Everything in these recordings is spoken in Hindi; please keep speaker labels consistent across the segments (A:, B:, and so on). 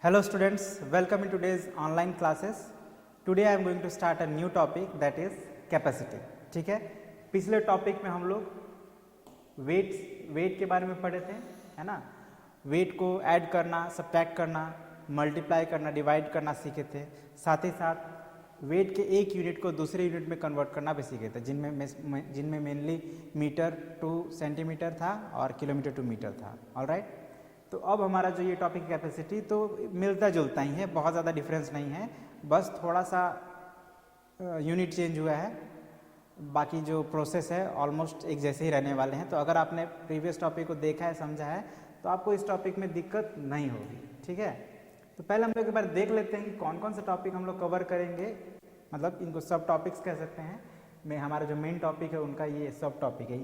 A: Hello students, welcome in today's online classes. Today I am going to start a new topic that is capacity. ठीक है, पिछले टॉपिक में हम लोग वेट के बारे में पढ़े थे, है ना। वेट को ऐड करना, सब्ट्रैक्ट करना, मल्टीप्लाई करना, डिवाइड करना सीखे थे। साथ ही साथ वेट के एक यूनिट को दूसरे यूनिट में कन्वर्ट करना भी सीखे थे, जिनमें मेनली मीटर टू सेंटीमीटर था और किलोमीटर टू मीटर था। ऑलराइट, तो अब हमारा जो ये टॉपिक कैपेसिटी तो मिलता जुलता ही है, बहुत ज़्यादा डिफरेंस नहीं है, बस थोड़ा सा यूनिट चेंज हुआ है, बाकी जो प्रोसेस है ऑलमोस्ट एक जैसे ही रहने वाले हैं। तो अगर आपने प्रीवियस टॉपिक को देखा है, समझा है, तो आपको इस टॉपिक में दिक्कत नहीं होगी। ठीक है, तो पहले हम लोग एक बार देख लेते हैं कि कौन कौन से टॉपिक हम लोग कवर करेंगे, मतलब इनको सब टॉपिक्स कह सकते हैं। में हमारा जो मेन टॉपिक है उनका ये सब टॉपिक है,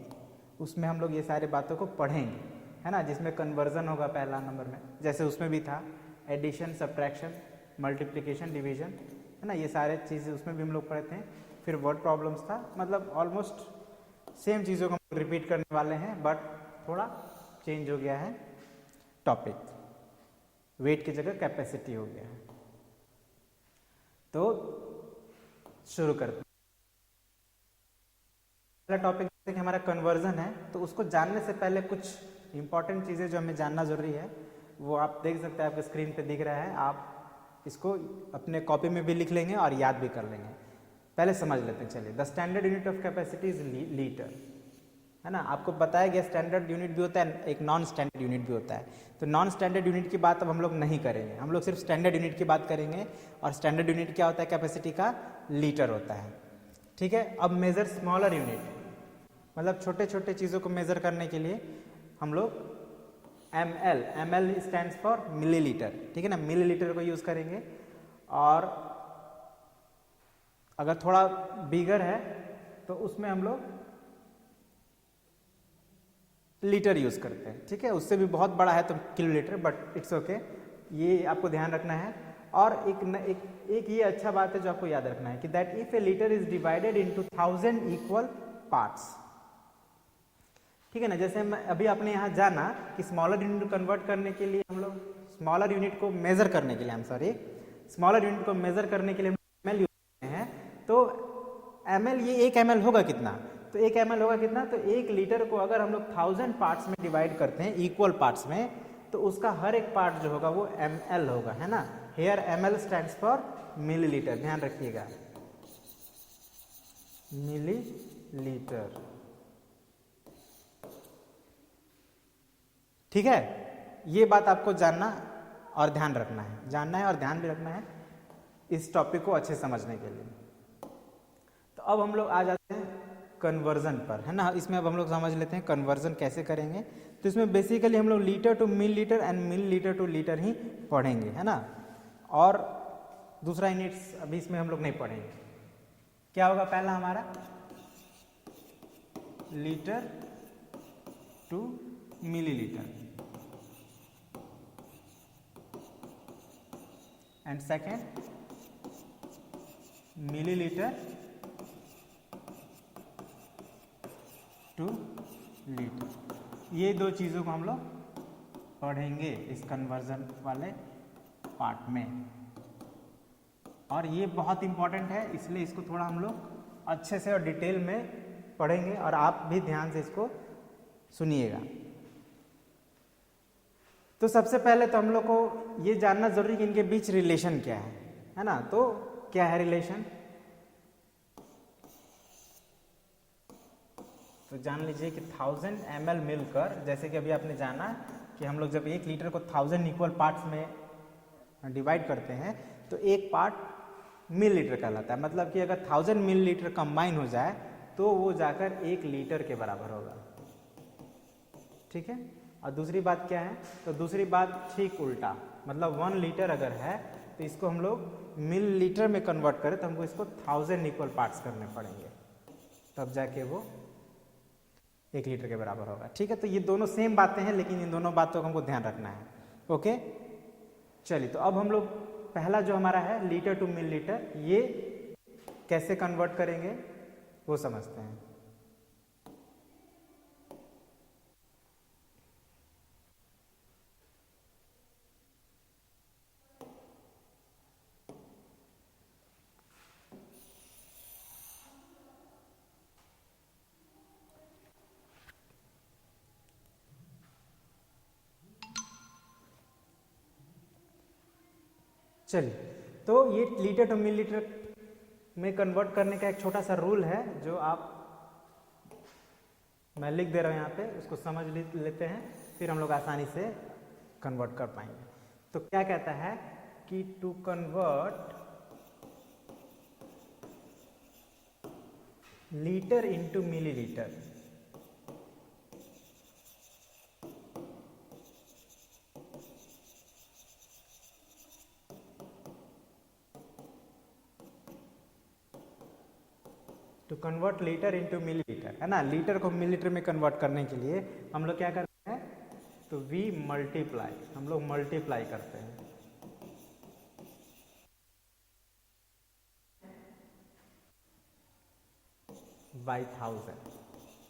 A: उसमें हम लोग ये सारे बातों को पढ़ेंगे, है ना। जिसमें कन्वर्जन होगा पहला नंबर में, जैसे उसमें भी था एडिशन, सब्ट्रैक्शन, मल्टीप्लिकेशन, डिवीजन, है ना। ये सारे चीज़ें उसमें भी हम लोग पढ़े थे। फिर वर्ड प्रॉब्लम्स था, मतलब ऑलमोस्ट सेम चीज़ों को हम रिपीट करने वाले हैं, बट थोड़ा चेंज हो गया है टॉपिक। वेट की जगह कैपेसिटी हो गया है। तो शुरू करते हैं। पहला टॉपिक जैसे कि हमारा कन्वर्जन है, तो उसको जानने से पहले कुछ इंपॉर्टेंट चीज़ें जो हमें जानना ज़रूरी है वो आप देख सकते हैं, आपके स्क्रीन पे दिख रहा है। आप इसको अपने कॉपी में भी लिख लेंगे और याद भी कर लेंगे। पहले समझ लेते हैं, चलिए। The standard unit of capacity is litre, है ना। आपको बताया गया स्टैंडर्ड यूनिट भी होता है, एक नॉन स्टैंडर्ड यूनिट भी होता है। तो नॉन स्टैंडर्ड यूनिट की बात अब हम लोग नहीं करेंगे, हम लोग सिर्फ स्टैंडर्ड यूनिट की बात करेंगे। और स्टैंडर्ड यूनिट क्या होता है कैपेसिटी का? लीटर होता है। ठीक है, अब मेजर स्मॉलर यूनिट, मतलब छोटे छोटे चीज़ों को मेजर करने के लिए हम लोग M L stands for millilitre, ठीक है ना, मिलीलीटर को यूज़ करेंगे। और अगर थोड़ा बिगर है तो उसमें हम लोग लीटर यूज़ करते हैं, ठीक है। उससे भी बहुत बड़ा है तो किलोलीटर, बट इट्स ओके, ये आपको ध्यान रखना है। और एक ये अच्छा बात है जो आपको याद रखना है कि that if A litre is divided into 1000 equal parts, ठीक है ना। जैसे अभी आपने यहाँ जाना कि स्मॉलर यूनिट को कन्वर्ट करने के लिए हम लोग स्मॉलर यूनिट को मेजर करने के लिए स्मॉलर यूनिट को मेजर करने के लिए एम एल यूज करते हैं। तो एम एल, ये एक एम एल होगा कितना? तो एक एम एल होगा कितना? तो एक लीटर को अगर हम लोग 1000 पार्ट्स में डिवाइड करते हैं, इक्वल पार्ट्स में, तो उसका हर एक पार्ट जो होगा वो एम एल होगा, है ना। Here M L stands for millilitre, ध्यान रखिएगा, मिलीलीटर। ठीक है, ये बात आपको जानना और ध्यान रखना है, जानना है और ध्यान भी रखना है इस टॉपिक को अच्छे समझने के लिए। तो अब हम लोग आ जाते हैं कन्वर्जन पर, है ना। इसमें अब हम लोग समझ लेते हैं कन्वर्जन कैसे करेंगे। तो इसमें बेसिकली हम लोग litre to millilitre and millilitre to litre ही पढ़ेंगे, है ना। और दूसरा यूनिट्स अभी इसमें हम लोग नहीं पढ़ेंगे। क्या होगा पहला हमारा? Litre to millilitre, and second millilitre to litre. ये दो चीज़ों को हम लोग पढ़ेंगे इस कन्वर्जन वाले पार्ट में, और ये बहुत इंपॉर्टेंट है, इसलिए इसको थोड़ा हम लोग अच्छे से और डिटेल में पढ़ेंगे, और आप भी ध्यान से इसको सुनिएगा। तो सबसे पहले तो हम लोग को ये जानना जरूरी कि इनके बीच रिलेशन क्या है ना। तो क्या है रिलेशन? तो जान लीजिए कि 1000 ml मिलकर, जैसे कि अभी आपने जाना कि हम लोग जब एक लीटर को 1000 इक्वल पार्ट्स में डिवाइड करते हैं तो एक पार्ट मिलीलीटर कहलाता है। मतलब कि अगर 1000 मिलीलीटर कंबाइन हो जाए तो वो जाकर 1 लीटर के बराबर होगा, ठीक है। और दूसरी बात क्या है? तो दूसरी बात ठीक उल्टा, मतलब 1 लीटर अगर है तो इसको हम लोग मिलीलीटर में कन्वर्ट करें तो हमको इसको 1000 इक्वल पार्ट्स करने पड़ेंगे, तब जाके वो 1 लीटर के बराबर होगा, ठीक है। तो ये दोनों सेम बातें हैं, लेकिन इन दोनों बातों को हमको ध्यान रखना है। ओके, चलिए। तो अब हम लोग पहला जो हमारा है लीटर टू मिलीलीटर, ये कैसे कन्वर्ट करेंगे वो समझते हैं। चलिए, तो ये लीटर टू मिलीलीटर में कन्वर्ट करने का एक छोटा सा रूल है जो आप मैं लिख दे रहा हूँ यहाँ पे, उसको समझ लेते हैं, फिर हम लोग आसानी से कन्वर्ट कर पाएंगे। तो क्या कहता है कि to convert litre into millilitre, to convert litre into millilitre, है ना। लीटर को मिलीलीटर में कन्वर्ट करने के लिए हम लोग क्या करते हैं, तो वी मल्टीप्लाई, हम लोग मल्टीप्लाई करते हैं बाई 1000।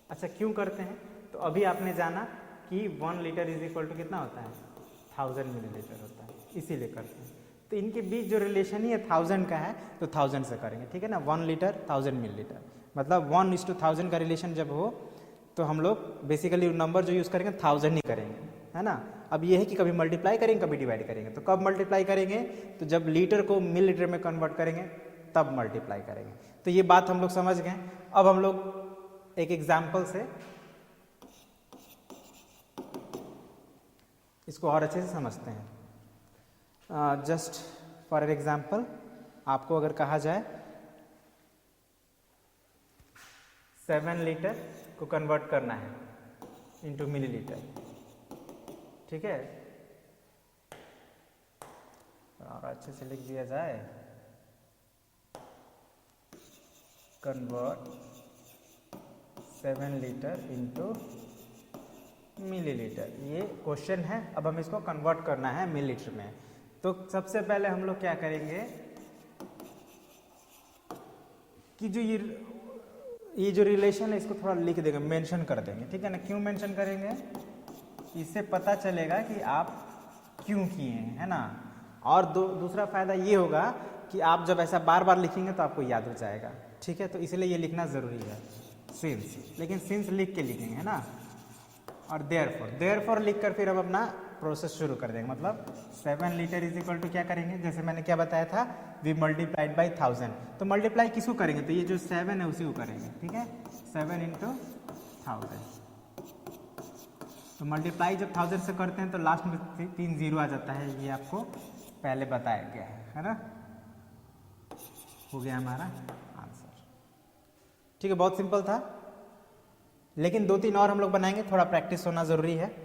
A: अच्छा, क्यों करते हैं, तो अभी आपने जाना कि 1 लीटर इज इक्वल टू कितना होता है, 1000 मिलीलीटर होता है, इसीलिए करते हैं। तो इनके बीच जो रिलेशन ही है 1000 का है, तो 1000 से करेंगे, ठीक है ना। 1 लीटर 1000 मिलीलीटर, मतलब 1:1000 का रिलेशन जब हो तो हम लोग बेसिकली नंबर जो यूज़ करेंगे 1000 ही करेंगे, है ना। अब ये है कि कभी मल्टीप्लाई करेंगे, कभी डिवाइड करेंगे। तो कब मल्टीप्लाई करेंगे, तो जब लीटर को मिलीलीटर में कन्वर्ट करेंगे तब मल्टीप्लाई करेंगे। तो ये बात हम लोग समझ गए। अब हम लोग एक एग्जाम्पल से इसको और अच्छे से समझते हैं। जस्ट फॉर एग्जाम्पल, आपको अगर कहा जाए 7 लीटर को कन्वर्ट करना है इंटू मिलीलीटर, ठीक है, और अच्छे से लिख दिया जाए कन्वर्ट 7 लीटर इंटू मिलीलीटर, ये क्वेश्चन है। अब हम इसको कन्वर्ट करना है मिलीलीटर में। तो सबसे पहले हम लोग क्या करेंगे कि जो ये जो रिलेशन है इसको थोड़ा लिख देंगे, मेंशन कर देंगे, ठीक है ना। क्यों मेंशन करेंगे, इससे पता चलेगा कि आप क्यों किए हैं, है ना। और दूसरा फायदा ये होगा कि आप जब ऐसा बार बार लिखेंगे तो आपको याद हो जाएगा, ठीक है। तो इसलिए ये लिखना ज़रूरी है, सिंस, लेकिन सिंस लिख के लिखेंगे, है ना। और देयरफॉर लिख कर फिर हम अपना प्रोसेस शुरू कर देंगे। मतलब 7 लीटर इज इक्वल टू क्या करेंगे, जैसे मैंने क्या बताया था, वी मल्टीप्लाइड बाई 1000। तो मल्टीप्लाई किसको करेंगे, तो ये जो 7 है उसी को करेंगे, ठीक है। 7 इंटू 1000, तो मल्टीप्लाई जब 1000 से करते हैं तो लास्ट में 3 0 आ जाता है, ये आपको पहले बताया गया है ना। हो गया हमारा आंसर, ठीक है। बहुत सिंपल था, लेकिन 2-3 और हम लोग बनाएंगे, थोड़ा प्रैक्टिस होना जरूरी है।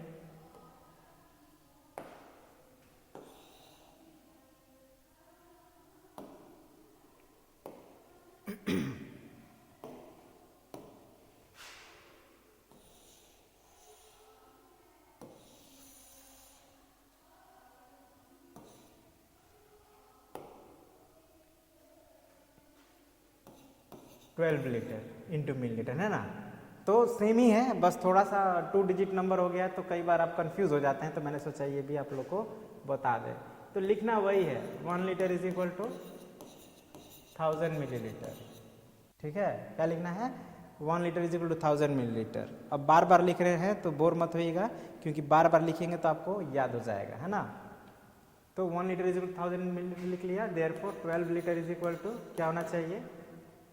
A: ट्वेल्व लीटर इंटू मिलीलीटर, है ना। तो सेम ही है, बस थोड़ा सा 2 डिजिट नंबर हो गया तो कई बार आप कंफ्यूज हो जाते हैं, तो मैंने सोचा ये भी आप लोग को बता दें। तो लिखना वही है, 1 litre is equal to 1000 millilitre, ठीक है। क्या लिखना है, 1 litre is equal to 1000 millilitre. अब बार बार लिख रहे हैं तो बोर मत होइएगा, क्योंकि बार बार लिखेंगे तो आपको याद हो जाएगा, है ना। तो 1 litre is equal to 1000 millilitre लिख लिया, therefore 12 litre is equal to क्या होना चाहिए,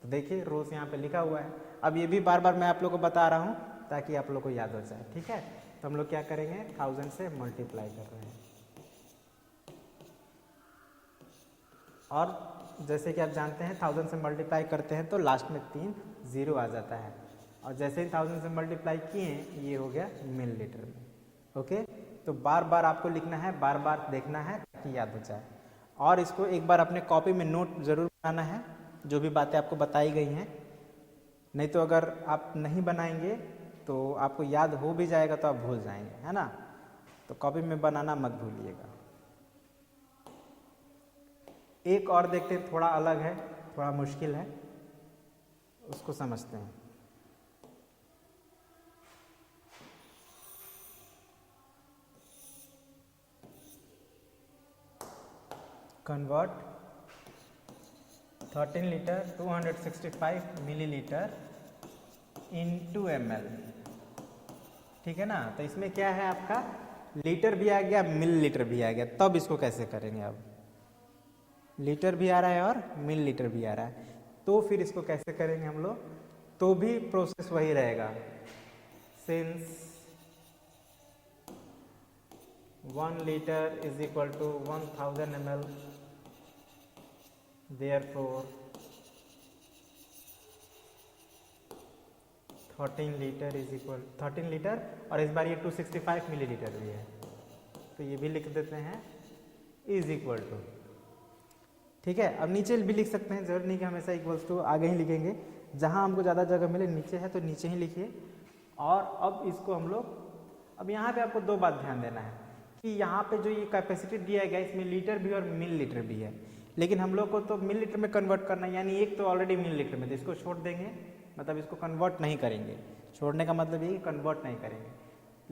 A: तो देखिए रोज यहाँ पे लिखा हुआ है। अब ये भी बार बार मैं आप लोग को बता रहा हूँ ताकि आप लोग को याद हो जाए, ठीक है। तो हम लोग क्या करेंगे, 1000 से मल्टीप्लाई कर रहे हैं, और जैसे कि आप जानते हैं 1000 से मल्टीप्लाई करते हैं तो लास्ट में 3 0 आ जाता है, और जैसे ही 1000 से मल्टीप्लाई किए ये हो गया मिलीलीटर में, ओके। तो बार बार आपको लिखना है, बार बार देखना है ताकि याद हो जाए। और इसको एक बार अपने कॉपी में नोट जरूर बनाना है, जो भी बातें आपको बताई गई हैं, नहीं तो अगर आप नहीं बनाएंगे तो आपको याद हो भी जाएगा तो आप भूल जाएंगे, है ना। तो कॉपी में बनाना मत भूलिएगा। एक और देखते हैं, थोड़ा अलग है, थोड़ा मुश्किल है, उसको समझते हैं। Convert 13 litre 265 millilitre into ml, ठीक है ना। तो इसमें क्या है, आपका लीटर भी आ गया, मिलीलीटर भी आ गया, तब इसको कैसे करेंगे अब, लीटर भी आ रहा है और मिल लीटर भी आ रहा है। तो फिर इसको कैसे करेंगे हम लोग, तो भी प्रोसेस वही रहेगा। Since 1 litre is equal to 1000 ml, therefore 13 litre is equal 13 litre, और इस बार ये 265 मिलीलीटर भी है, तो ये भी लिख देते हैं इज इक्वल टू। ठीक है, अब नीचे भी लिख सकते हैं, जरूर नहीं कि हमेशा इक्वल्स टू आगे ही लिखेंगे, जहां हमको ज़्यादा जगह मिले नीचे है तो नीचे ही लिखिए। और अब इसको हम लोग, अब यहाँ पे आपको दो बात ध्यान देना है कि यहाँ पे जो ये कैपेसिटी दिया गया इसमें लीटर भी और मिल लीटर भी है, लेकिन हम लोग को तो मिल लीटर में कन्वर्ट करना है, यानी एक तो ऑलरेडी मिल लीटर में, तो इसको छोड़ देंगे, मतलब इसको कन्वर्ट नहीं करेंगे। छोड़ने का मतलब ये कि कन्वर्ट नहीं करेंगे,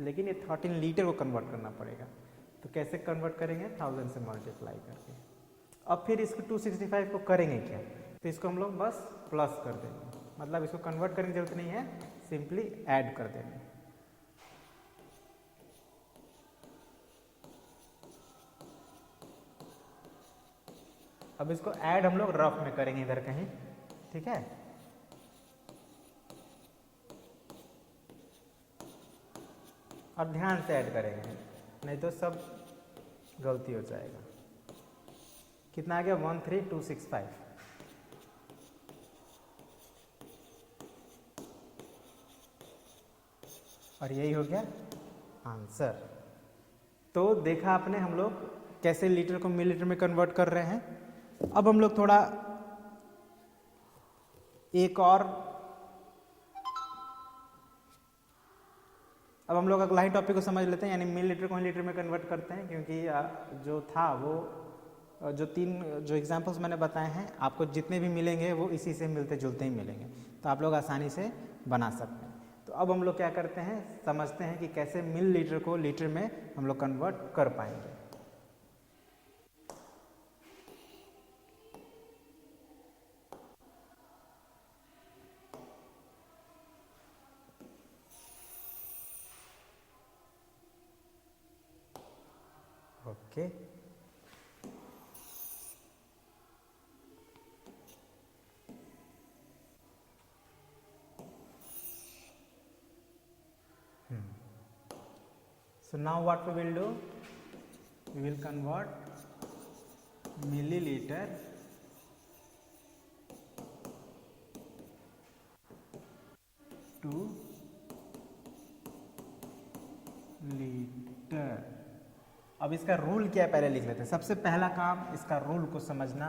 A: लेकिन ये 13 लीटर को कन्वर्ट करना पड़ेगा। तो कैसे कन्वर्ट करेंगे, 1000 से मल्टीप्लाई करके। अब फिर इसको 265 को करेंगे क्या, तो इसको हम लोग बस प्लस कर देंगे, मतलब इसको कन्वर्ट करने की जरूरत नहीं है, सिंपली ऐड कर देंगे। अब इसको ऐड हम लोग रफ में करेंगे इधर कहीं, ठीक है। और ध्यान से ऐड करेंगे, नहीं तो सब गलती हो जाएगा। कितना आ गया, 13265, और यही हो गया आंसर। तो देखा आपने हम लोग कैसे लीटर को मिलीलीटर में कन्वर्ट कर रहे हैं। अब हम लोग थोड़ा एक और, अब हम लोग अगला ही टॉपिक को समझ लेते हैं, यानी मिलीलीटर को लीटर में कन्वर्ट करते हैं, क्योंकि जो था वो जो जो एग्जांपल्स मैंने बताए हैं आपको जितने भी मिलेंगे वो इसी से मिलते जुलते ही मिलेंगे, तो आप लोग आसानी से बना सकते हैं। तो अब हम लोग क्या करते हैं, समझते हैं कि कैसे मिल लीटर को लीटर में हम लोग कन्वर्ट कर पाएंगे। Okay, so now what we will do, we will convert milliliter to litre. अब इसका रूल क्या है पहले लिख लेते हैं। सबसे पहला काम इसका रूल को समझना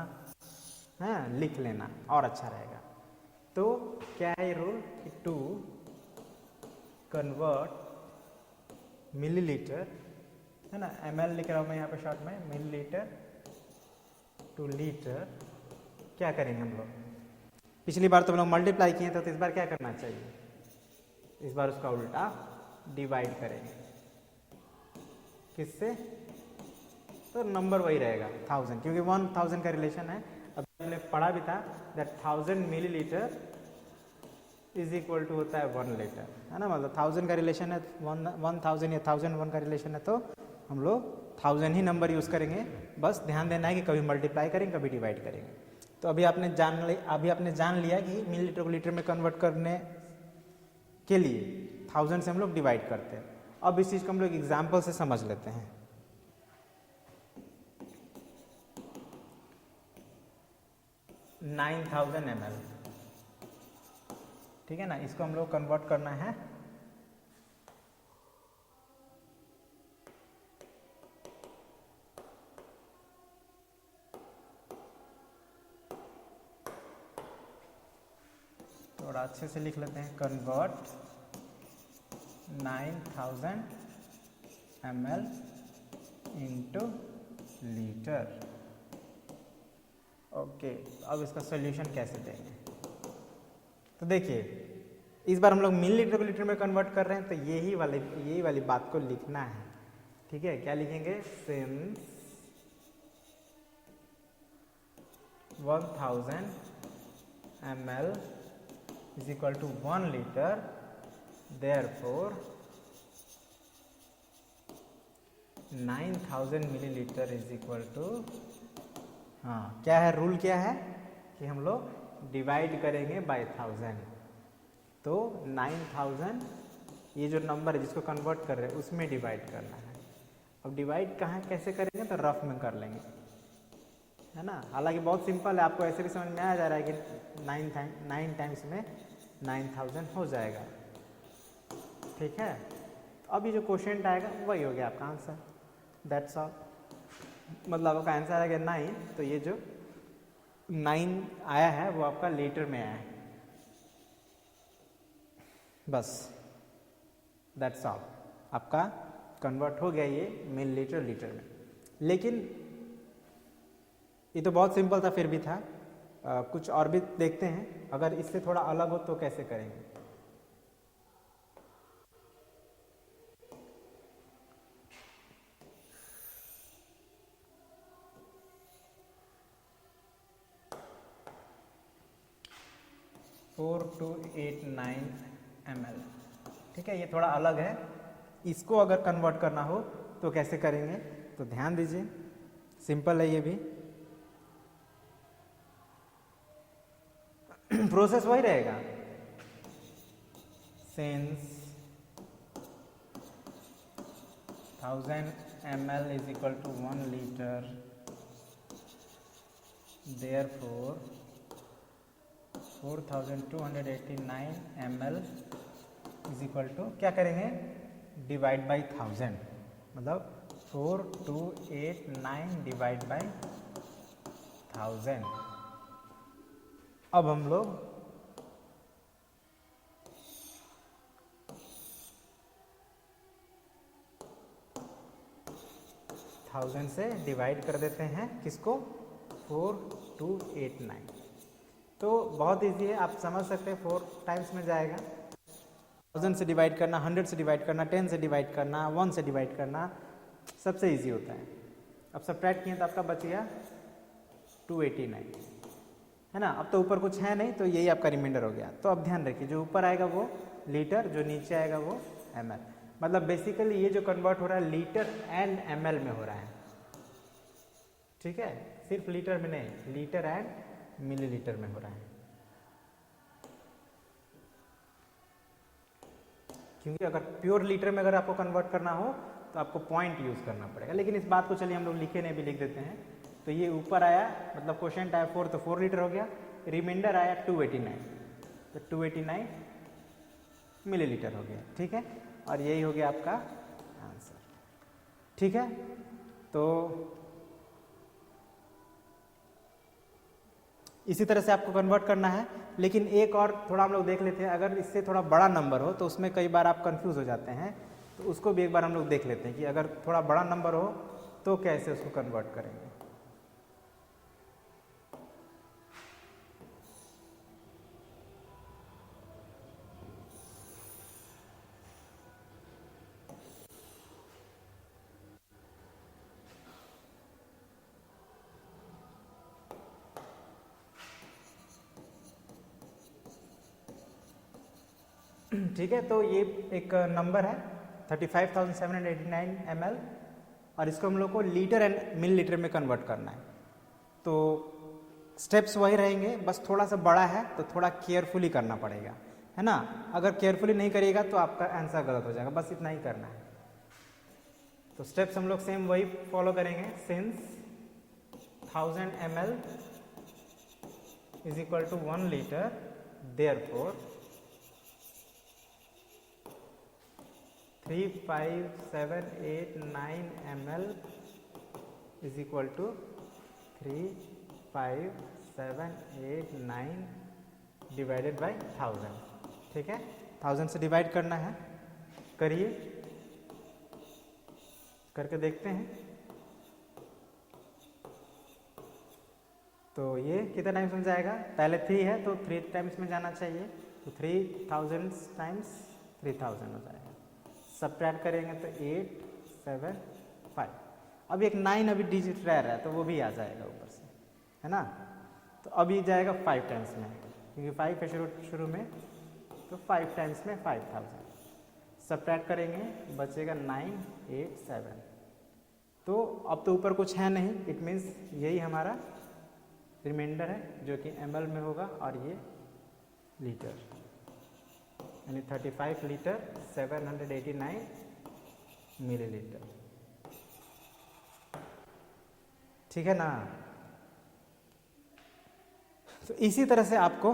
A: है, लिख लेना और अच्छा रहेगा। तो क्या है रूल, टू कन्वर्ट मिलीलीटर, है ना, ml लिख रहा हूँ मैं यहाँ पे शॉर्ट में, मिलीलीटर टू लीटर। क्या करेंगे हम लोग, पिछली बार तो हम लोग मल्टीप्लाई किए थे, तो इस बार क्या करना चाहिए, इस बार उसका उल्टा डिवाइड करेंगे। किससे, तो नंबर वही रहेगा 1000, क्योंकि 1000 का रिलेशन है। अब हमने पढ़ा भी था that 1000 millilitre is equal to होता है 1 लीटर, है ना, मतलब 1000 का रिलेशन है, 1000 या 1001 का रिलेशन है, तो हम लोग 1000 ही नंबर यूज़ करेंगे। बस ध्यान देना है कि कभी मल्टीप्लाई करेंगे कभी डिवाइड करेंगे। तो अभी आपने जान लिया कि मिलीलीटर को लीटर में कन्वर्ट करने के लिए 1000 से हम लोग डिवाइड करते हैं। अब इस चीज़ को हम लोग एग्जाम्पल से समझ लेते हैं। नाइन 9000 ml, ठीक है ना, इसको हम लोग कन्वर्ट करना है थोड़ा अच्छे से लिख लेते हैं, convert 9000 ml into litre. Okay, अब इसका सॉल्यूशन कैसे देंगे, तो देखिए इस बार हम लोग मिलीलीटर को लीटर में कन्वर्ट कर रहे हैं, तो यही वाली बात को लिखना है, ठीक है। क्या लिखेंगे, since 1000 ml is equal to 1 litre, therefore 9000 millilitre is equal to हाँ, क्या है रूल, क्या है कि हम लोग डिवाइड करेंगे बाय 1000। तो 9000 ये जो नंबर है जिसको कन्वर्ट कर रहे हैं उसमें डिवाइड करना है। अब डिवाइड कहाँ कैसे करेंगे, तो रफ में कर लेंगे, है ना। हालांकि बहुत सिंपल है, आपको ऐसे भी समझ में आ जा रहा है कि 9 टाइम्स में 9000 हो जाएगा, ठीक है। तो अब ये जो क्वेश्चन आएगा वही हो गया आपका आंसर, दैट्स ऑल। मतलब आपका आंसर आ गया 9, तो ये जो 9 आया है वो आपका लीटर में आया है, बस दैट्स ऑल। आपका कन्वर्ट हो गया ये मिलीलीटर लीटर में। लेकिन ये तो बहुत सिंपल था, फिर भी था। कुछ और भी देखते हैं, अगर इससे थोड़ा अलग हो तो कैसे करेंगे। फोर 4289 ml, ठीक है, ये थोड़ा अलग है। इसको अगर कन्वर्ट करना हो तो कैसे करेंगे, तो ध्यान दीजिए, सिंपल है ये भी। प्रोसेस वही रहेगा, since 1000 ml is equal to 1 litre, therefore 4289 ml is equal to क्या करेंगे, डिवाइड बाई 1000, मतलब 4289 डिवाइड बाई 1000। अब हम लोग थाउजेंड से डिवाइड कर देते हैं किसको, 4289। तो बहुत इजी है, आप समझ सकते हैं, 4 टाइम्स में जाएगा। 1000 से डिवाइड करना, 100 से डिवाइड करना, 10 से डिवाइड करना, 1 से डिवाइड करना सबसे इजी होता है। अब सब्ट्रैक्ट किए तो आपका बच गया 289, है ना। अब तो ऊपर कुछ है नहीं, तो यही आपका रिमाइंडर हो गया। तो अब ध्यान रखिए, जो ऊपर आएगा वो लीटर, जो नीचे आएगा वो ml। मतलब बेसिकली ये जो कन्वर्ट हो रहा है लीटर एंड ml में हो रहा है, ठीक है, सिर्फ लीटर में नहीं, लीटर एंड मिलीलीटर में हो रहा है। क्योंकि अगर प्योर लीटर में अगर आपको कन्वर्ट करना हो तो आपको पॉइंट यूज करना पड़ेगा। लेकिन इस बात को चलिए हम लोग लिखे नहीं, भी लिख देते हैं। तो ये ऊपर आया, मतलब क्वेश्चन आया 4, तो 4 लीटर हो गया, रिमाइंडर आया 289, तो 289 मिलीलीटर हो गया, ठीक है। और यही हो गया आपका आंसर, ठीक है। तो इसी तरह से आपको कन्वर्ट करना है। लेकिन एक और थोड़ा हम लोग देख लेते हैं, अगर इससे थोड़ा बड़ा नंबर हो तो उसमें कई बार आप कंफ्यूज हो जाते हैं, तो उसको भी एक बार हम लोग देख लेते हैं कि अगर थोड़ा बड़ा नंबर हो तो कैसे उसको कन्वर्ट करेंगे। ठीक है, तो ये एक नंबर है 35,789 ml, और इसको हम लोग को लीटर एंड मिलीलीटर में कन्वर्ट करना है। तो स्टेप्स वही रहेंगे, बस थोड़ा सा बड़ा है तो थोड़ा केयरफुली करना पड़ेगा, है ना। अगर केयरफुली नहीं करिएगा तो आपका आंसर गलत हो जाएगा, बस इतना ही करना है। तो स्टेप्स हम लोग सेम वही फॉलो करेंगे, since 1000 ml is equal to 1 litre, therefore 35789 ml is equal to 35789 divided by 1000, ठीक है। 1000 से डिवाइड करना है, करिए, करके देखते हैं। तो ये कितने टाइम्स में जाएगा, पहले 3 है तो 3 टाइम्स में जाना चाहिए, तो 3000 टाइम्स 3000 हो जाएगा। सब्ट्रैक्ट करेंगे तो 8 7 5। अब एक 9 अभी डिजिट रह रहा है तो वो भी आ जाएगा ऊपर से, है ना। तो अभी जाएगा 5 टाइम्स में, क्योंकि 5 है शुरू में, तो 5 टाइम्स में 5000। सब्ट्रैक्ट करेंगे बचेगा 9 8 7। तो अब तो ऊपर कुछ है नहीं, इट मीन्स यही हमारा रिमाइंडर है जो कि ml में होगा, और ये लीटर, यानी 35 लीटर 789 मिलीलीटर। ठीक है ना। तो इसी तरह से आपको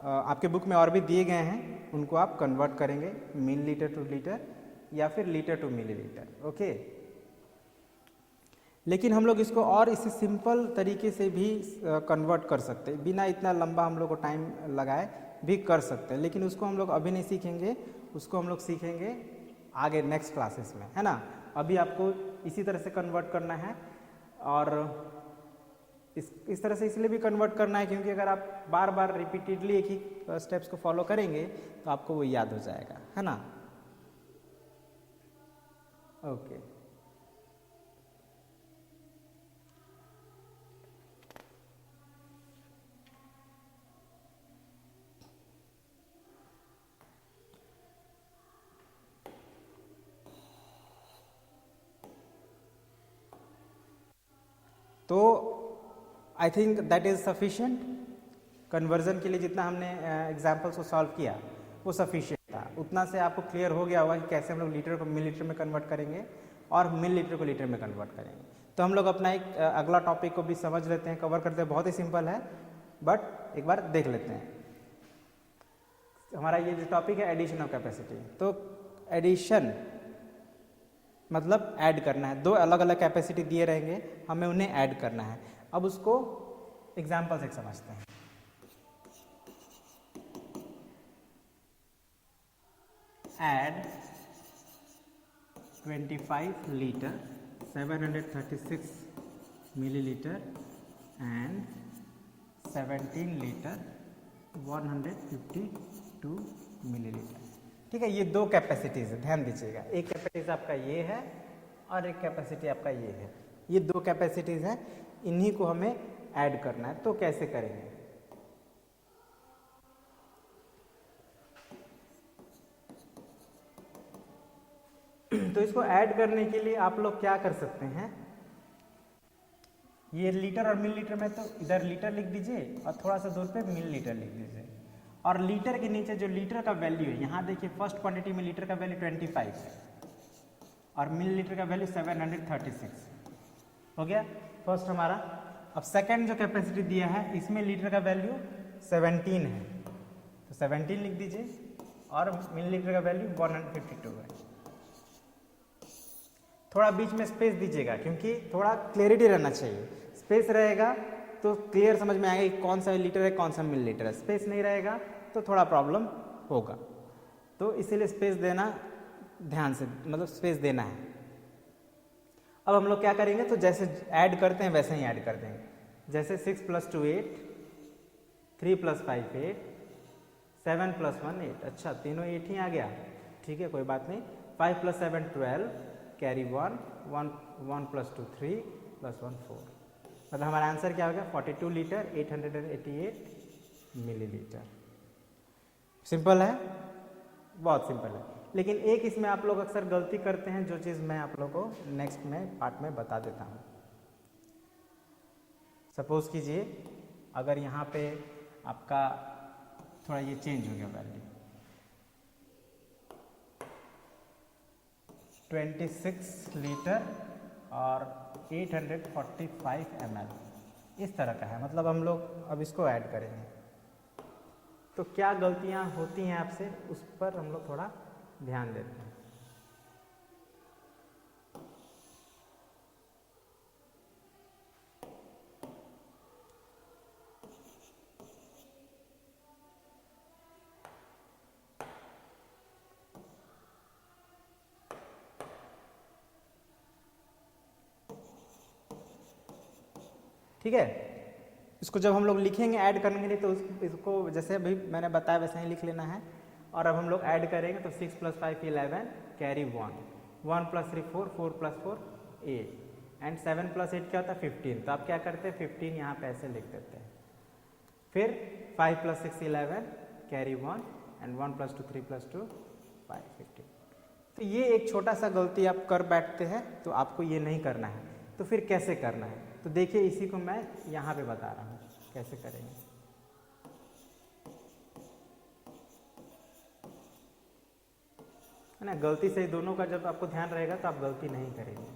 A: आपके बुक में और भी दिए गए हैं, उनको आप कन्वर्ट करेंगे मिलीलीटर टू लीटर या फिर लीटर टू मिलीलीटर। ओके, लेकिन हम लोग इसको और इसे सिंपल तरीके से भी कन्वर्ट कर सकते हैं, बिना इतना लंबा हम लोग को टाइम लगाए भी कर सकते हैं, लेकिन उसको हम लोग अभी नहीं सीखेंगे, उसको हम लोग सीखेंगे आगे नेक्स्ट क्लासेस में, है ना। अभी आपको इसी तरह से कन्वर्ट करना है, और इस तरह से इसलिए भी कन्वर्ट करना है क्योंकि अगर आप बार बार रिपीटेडली एक ही स्टेप्स को फॉलो करेंगे तो आपको वो याद हो जाएगा, है ना। ओके, तो I think that is sufficient. Conversion के लिए जितना हमने एग्जाम्पल्स को सॉल्व किया वो सफिशिएंट था, उतना से आपको क्लियर हो गया होगा कि कैसे हम लोग लीटर को मिलीलीटर में कन्वर्ट करेंगे और मिलीलीटर को लीटर में कन्वर्ट करेंगे। तो हम लोग अपना एक अगला टॉपिक को भी समझ लेते हैं, कवर करते हैं। बहुत ही सिंपल है, बट एक बार देख लेते हैं। हमारा ये जो टॉपिक है एडिशन ऑफ कैपेसिटी, तो एडिशन मतलब ऐड करना है। दो अलग अलग कैपेसिटी दिए रहेंगे, हमें उन्हें ऐड करना है। अब उसको एग्जाम्पल से समझते हैं। Add 25 litre 736 millilitre and 17 litre 152 millilitre. ठीक है, ये दो कैपेसिटीज है, ध्यान दीजिएगा। एक कैपेसिटी आपका ये है और एक कैपेसिटी आपका ये है। ये दो कैपेसिटीज है, इन्हीं को हमें ऐड करना है। तो कैसे करेंगे? तो इसको ऐड करने के लिए आप लोग क्या कर सकते हैं, ये लीटर और मिलीलीटर में तो इधर लीटर लिख दीजिए और थोड़ा सा दूर पे मिलीलीटर लिख दीजिए, और लीटर के नीचे जो लीटर का वैल्यू है, यहाँ देखिए फर्स्ट क्वांटिटी में लीटर का वैल्यू 25 है और मिलीलीटर का वैल्यू 736 हो गया फर्स्ट हमारा। अब सेकंड जो कैपेसिटी दिया है इसमें लीटर का वैल्यू 17 है, तो 17 लिख दीजिए और मिलीलीटर का वैल्यू 152 है। थोड़ा बीच में स्पेस दीजिएगा क्योंकि थोड़ा क्लियरिटी रहना चाहिए। स्पेस रहेगा तो क्लियर समझ में आएगा कि कौन सा लीटर है कौन सा मिलीलीटर है। स्पेस नहीं रहेगा तो थोड़ा प्रॉब्लम होगा, तो इसीलिए स्पेस देना ध्यान से, मतलब स्पेस देना है। अब हम लोग क्या करेंगे, तो जैसे ऐड करते हैं वैसे ही ऐड कर देंगे। जैसे 6 + 2 8, 3 + 5 8, 7 + 1 8। अच्छा, तीनों 8 ही आ गया, ठीक है, कोई बात नहीं। 5 + 7 12, कैरी 1, 1 + 2 3 + 1 4। मतलब हमारा आंसर क्या हो गया, 42 लीटर 888 मिलीलीटर। सिंपल है, बहुत सिंपल है। लेकिन एक इसमें आप लोग अक्सर गलती करते हैं, जो चीज़ मैं आप लोगों को नेक्स्ट में पार्ट में बता देता हूँ। सपोज कीजिए अगर यहाँ पे आपका थोड़ा ये चेंज हो गया वैल्यू, 26 लीटर और 845 ml इस तरह का है। मतलब हम लोग अब इसको ऐड करेंगे, तो क्या गलतियाँ होती हैं आपसे, उस पर हम लोग थोड़ा ध्यान देते हैं। ठीक है, इसको जब हम लोग लिखेंगे ऐड करने के लिए, तो इसको जैसे अभी मैंने बताया वैसे ही लिख लेना है। और अब हम लोग ऐड करेंगे तो 6 + 5 11, कैरी 1, 1 + 3 4, 4 + 4 8 एंड 7 + 8 क्या होता है 15। तो आप क्या करते हैं 15 यहाँ पे ऐसे लिख देते हैं। फिर 5 + 6 11, कैरी 1 एंड 1 + 2 3 + 2 5 15। तो ये एक छोटा सा गलती आप कर बैठते हैं, तो आपको ये नहीं करना है। तो फिर कैसे करना है, तो देखिए इसी को मैं यहाँ पे बता रहा हूँ। कैसे करेंगे। है ना, गलती से दोनों का जब आपको ध्यान रहेगा तो आप गलती नहीं करेंगे।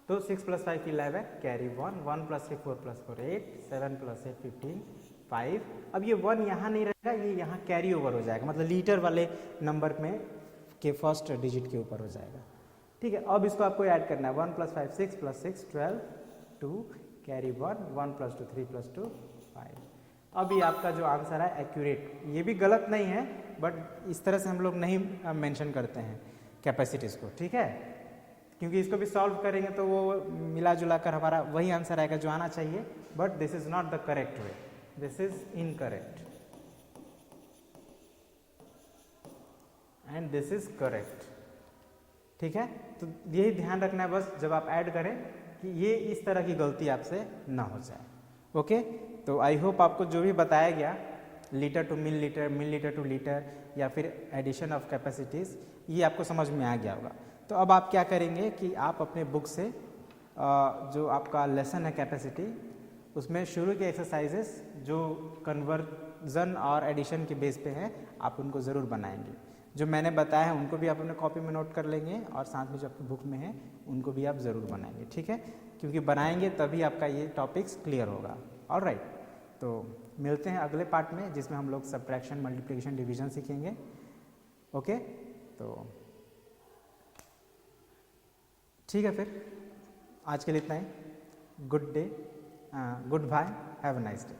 A: तो 6 + 5 11 कैरी 1, 1 + 3 4 + 4 8, 7 + 8 15 5। अब ये 1 यहाँ नहीं रहेगा, ये यहाँ कैरी ओवर हो जाएगा, मतलब लीटर वाले नंबर में के फर्स्ट डिजिट के ऊपर हो जाएगा। ठीक है, अब इसको आपको ऐड करना है। 1 + 5 6 + 6 12 2 कैरी 1, 1 + 2 3 + 2 5। अब ये आपका जो आंसर है एक्यूरेट, ये भी गलत नहीं है बट इस तरह से हम लोग नहीं मेंशन करते हैं कैपेसिटीज़ को। ठीक है, क्योंकि इसको भी सॉल्व करेंगे तो वो मिला जुला कर हमारा वही आंसर आएगा जो आना चाहिए, but this is not the correct way, this is incorrect and this is correct. ठीक है, तो यही ध्यान रखना है बस जब आप ऐड करें कि ये इस तरह की गलती आपसे ना हो जाए। ओके, तो आई होप आपको जो भी बताया गया litre to millilitre, millilitre to litre या फिर एडिशन ऑफ कैपेसिटीज़, ये आपको समझ में आ गया होगा। तो अब आप क्या करेंगे कि आप अपने बुक से जो आपका लेसन है कैपेसिटी, उसमें शुरू के एक्सरसाइजेस जो कन्वर्जन और एडिशन के बेस पे हैं आप उनको ज़रूर बनाएंगे। जो मैंने बताया है उनको भी आप अपने कॉपी में नोट कर लेंगे और साथ में जो आपकी बुक में है उनको भी आप ज़रूर बनाएंगे। ठीक है, क्योंकि बनाएंगे तभी आपका ये टॉपिक्स क्लियर होगा। ऑलराइट, तो मिलते हैं अगले पार्ट में जिसमें हम लोग सब्ट्रैक्शन, मल्टीप्लिकेशन, डिवीजन सीखेंगे। ओके, तो ठीक है, फिर आज के लिए इतना ही। Good day, goodbye, have a nice day.